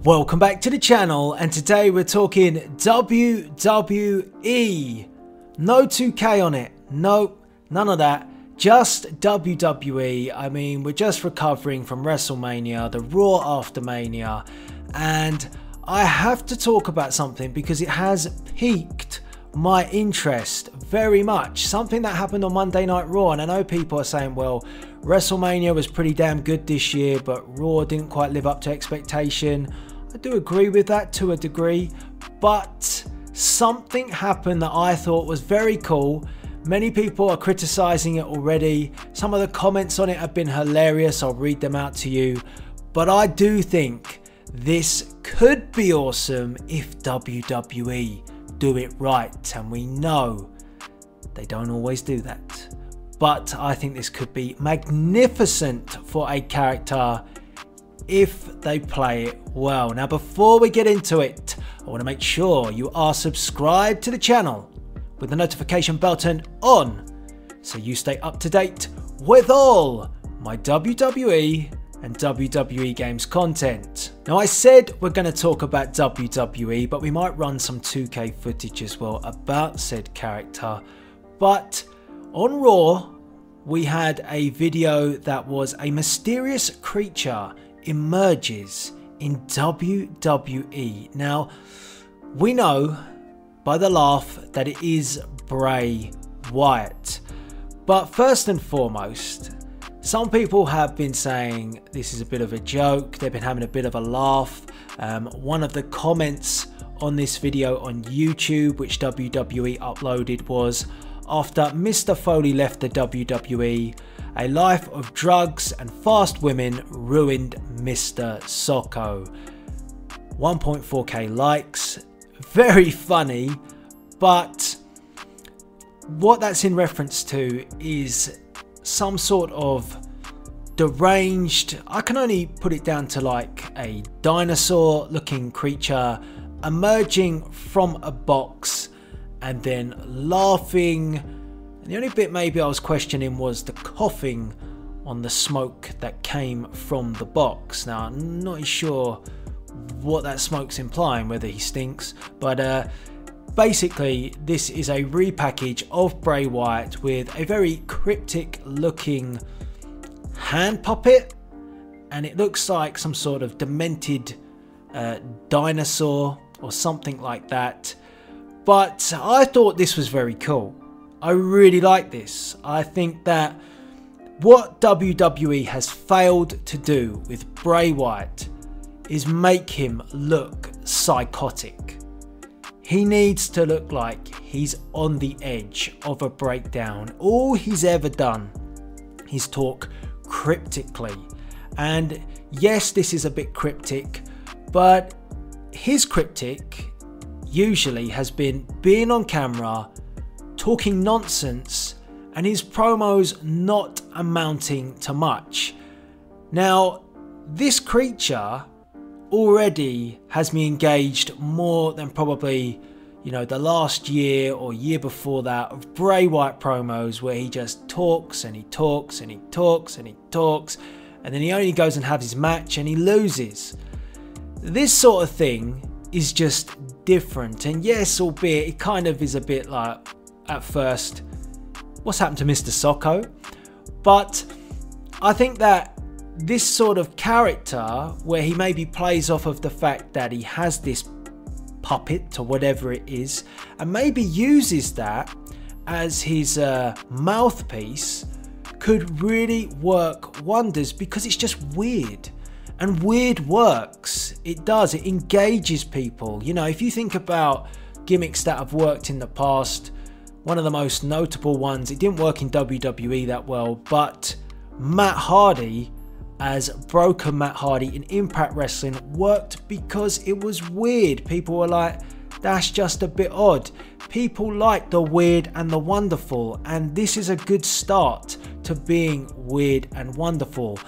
Welcome back to the channel, and today we're talking WWE. No 2K on it, nope, none of that, just WWE. I mean, we're just recovering from WrestleMania, the Raw after Mania, and I have to talk about something because it has piqued my interest very much. Something that happened on Monday Night Raw, and I know people are saying, well, WrestleMania was pretty damn good this year, but Raw didn't quite live up to expectation. I do agree with that to a degree, but something happened that I thought was very cool. Many people are criticizing it already. Some of the comments on it have been hilarious. I'll read them out to you. But I do think this could be awesome if WWE do it right. And we know they don't always do that. But I think this could be magnificent for a character if they play it well. Now, before we get into it, I want to make sure you are subscribed to the channel with the notification bell turned on so you stay up to date with all my WWE and WWE games content. Now, I said we're going to talk about WWE, but we might run some 2K footage as well about said character. But on Raw, we had a video that was a mysterious creature emerges in WWE. Now, we know by the laugh that it is Bray Wyatt. But first and foremost, some people have been saying this is a bit of a joke. They've been having a bit of a laugh. One of the comments on this video on YouTube, which WWE uploaded, was, after Mr. Foley left the WWE, a life of drugs and fast women ruined Mr. Socko. 1.4k likes, very funny, but what that's in reference to is some sort of deranged, I can only put it down to like a dinosaur looking creature emerging from a box and then laughing. The only bit maybe I was questioning was the coughing on the smoke that came from the box. Now, I'm not sure what that smoke's implying, whether he stinks, but basically this is a repackage of Bray Wyatt with a very cryptic looking hand puppet, and it looks like some sort of demented dinosaur or something like that. But I thought this was very cool. I really like this. I think that what WWE has failed to do with Bray Wyatt is make him look psychotic. He needs to look like he's on the edge of a breakdown. All he's ever done is talk cryptically. And yes, this is a bit cryptic, but his cryptic usually has been being on camera, talking nonsense, and his promos not amounting to much. Now, this creature already has me engaged more than probably, you know, the last year or year before that of Bray Wyatt promos, where he just talks and he talks and he talks and he talks, and then he only goes and has his match and he loses. This sort of thing is just different, and yes, albeit it kind of is a bit like, at first, what's happened to Mr. Socko? But I think that this sort of character, where he maybe plays off of the fact that he has this puppet or whatever it is, and maybe uses that as his mouthpiece, could really work wonders, because it's just weird. And weird works. It does. It engages people. You know, if you think about gimmicks that have worked in the past, one of the most notable ones, it didn't work in WWE that well, but Matt Hardy as Broken Matt Hardy in Impact Wrestling worked because it was weird. People were like, that's just a bit odd. People like the weird and the wonderful, and this is a good start to being weird and wonderful.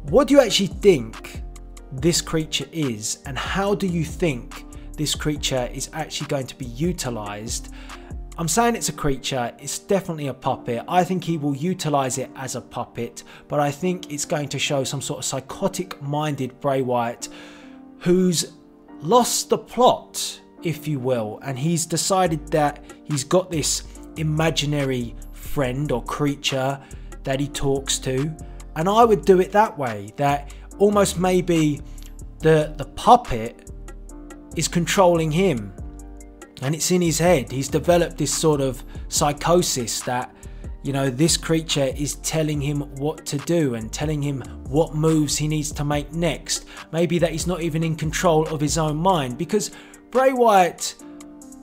What do you actually think this creature is, and how do you think this creature is actually going to be utilized? I'm saying it's a creature, it's definitely a puppet. I think he will utilize it as a puppet, but I think it's going to show some sort of psychotic minded Bray Wyatt who's lost the plot, if you will, and he's decided that he's got this imaginary friend or creature that he talks to. And I would do it that way, that almost maybe the puppet is controlling him and it's in his head. He's developed this sort of psychosis that, you know, this creature is telling him what to do and telling him what moves he needs to make next. Maybe that he's not even in control of his own mind, because Bray Wyatt,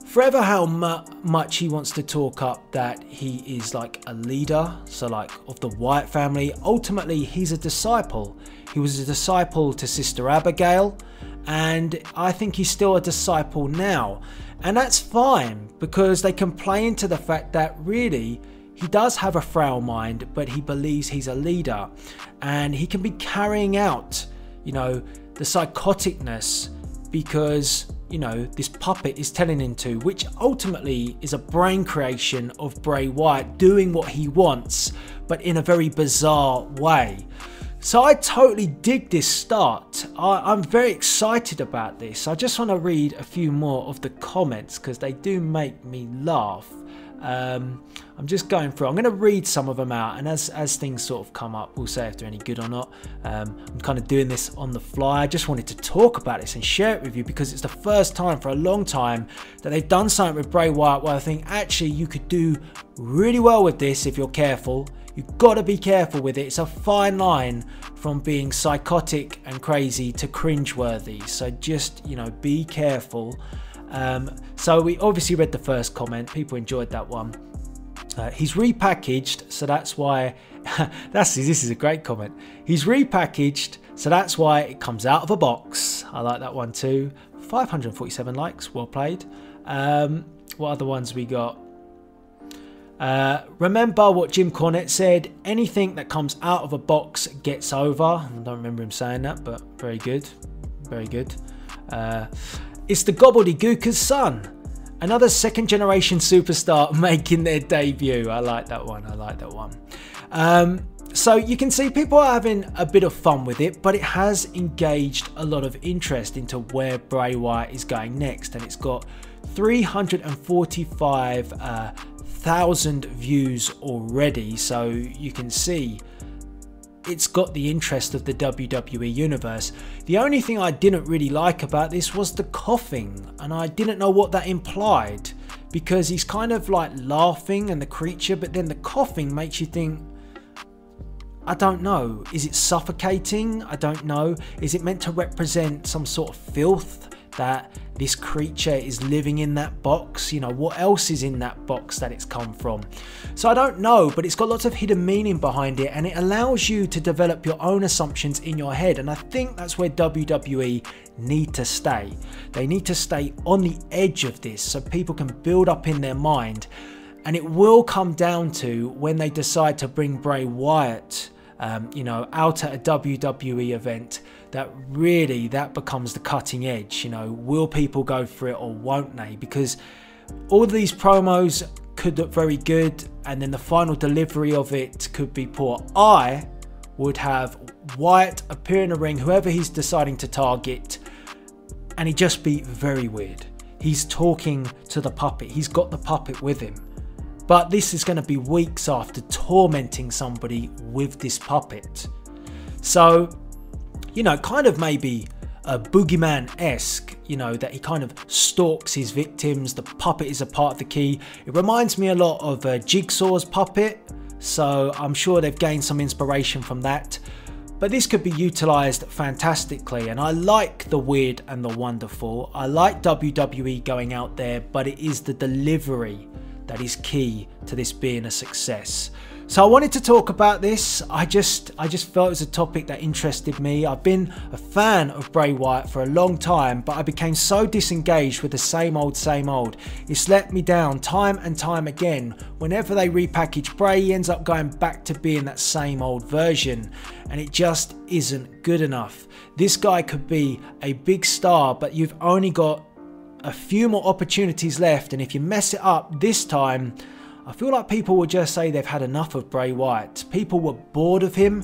forever how much he wants to talk up that he is like a leader, so like of the Wyatt family, ultimately he's a disciple. He was a disciple to Sister Abigail, and I think he's still a disciple now. And that's fine, because they can play into the fact that really he does have a frail mind, but he believes he's a leader and he can be carrying out, you know, the psychoticness because, you know, this puppet is telling him to, which ultimately is a brain creation of Bray Wyatt doing what he wants, but in a very bizarre way. So I totally dig this start. I'm very excited about this. I just want to read a few more of the comments because they do make me laugh. I'm just going through. I'm going to read some of them out, and as things sort of come up, we'll say if they're any good or not. I'm kind of doing this on the fly. I just wanted to talk about this and share it with you because it's the first time for a long time that they've done something with Bray Wyatt where I think actually you could do really well with this if you're careful. You've got to be careful with it. It's a fine line from being psychotic and crazy to cringeworthy. So just, you know, be careful. So we obviously read the first comment. People enjoyed that one. He's repackaged, so that's why this is a great comment. He's repackaged, so that's why it comes out of a box. I like that one too. 547 likes, well played. What other ones we got? Remember what Jim Cornette said, anything that comes out of a box gets over. I don't remember him saying that, but very good, very good. It's the gobbledygooker's son. Another second generation superstar making their debut. I like that one. I like that one. So you can see people are having a bit of fun with it, but it has engaged a lot of interest into where Bray Wyatt is going next. And it's got 345,000 views already. So you can see it's got the interest of the WWE universe. The only thing I didn't really like about this was the coughing, and I didn't know what that implied, because he's kind of like laughing and the creature, but then the coughing makes you think, I don't know, is it suffocating? I don't know. Is it meant to represent some sort of filth that this creature is living in that box? You know, what else is in that box that it's come from? So I don't know, but it's got lots of hidden meaning behind it, and it allows you to develop your own assumptions in your head. And I think that's where WWE need to stay. They need to stay on the edge of this so people can build up in their mind. And it will come down to when they decide to bring Bray Wyatt you know, out at a WWE event, that really that becomes the cutting edge. You know, will people go for it or won't they? Because all of these promos could look very good, and then the final delivery of it could be poor. I would have Wyatt appear in the ring, whoever he's deciding to target, and he'd just be very weird. He's talking to the puppet. He's got the puppet with him. But this is going to be weeks after tormenting somebody with this puppet. So, you know, kind of maybe a boogeyman-esque, you know, that he kind of stalks his victims. The puppet is a part of the key. It reminds me a lot of Jigsaw's puppet. So I'm sure they've gained some inspiration from that. But this could be utilised fantastically, and I like the weird and the wonderful. I like WWE going out there, but it is the delivery that is key to this being a success. So I wanted to talk about this. I just felt it was a topic that interested me. I've been a fan of Bray Wyatt for a long time, but I became so disengaged with the same old, same old. It's let me down time and time again. Whenever they repackage Bray, he ends up going back to being that same old version, and it just isn't good enough. This guy could be a big star, but you've only got a few more opportunities left, and if you mess it up this time, I feel like people will just say they've had enough of Bray Wyatt. People were bored of him,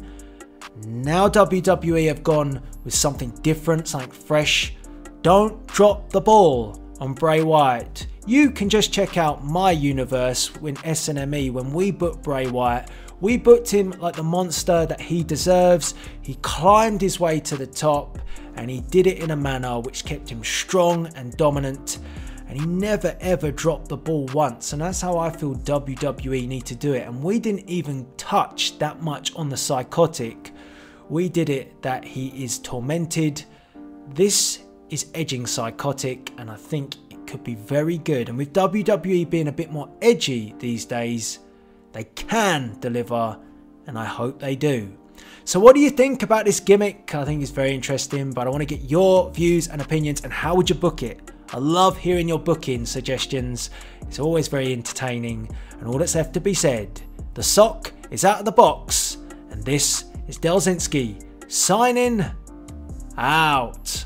Now WWE have gone with something different, something fresh. Don't drop the ball on Bray Wyatt. You can just check out my universe when SNME, when we booked Bray Wyatt, we booked him like the monster that he deserves. He climbed his way to the top and he did it in a manner which kept him strong and dominant, and he never ever dropped the ball once, and that's how I feel WWE need to do it. And we didn't even touch that much on the psychotic. We did it that he is tormented. This is edging psychotic, and I think it could be very good. And with WWE being a bit more edgy these days, they can deliver, and I hope they do. So what do you think about this gimmick? I think it's very interesting, but I want to get your views and opinions, and how would you book it? I love hearing your booking suggestions. It's always very entertaining. And all that's left to be said, the sock is out of the box, and this is Delzinski signing out.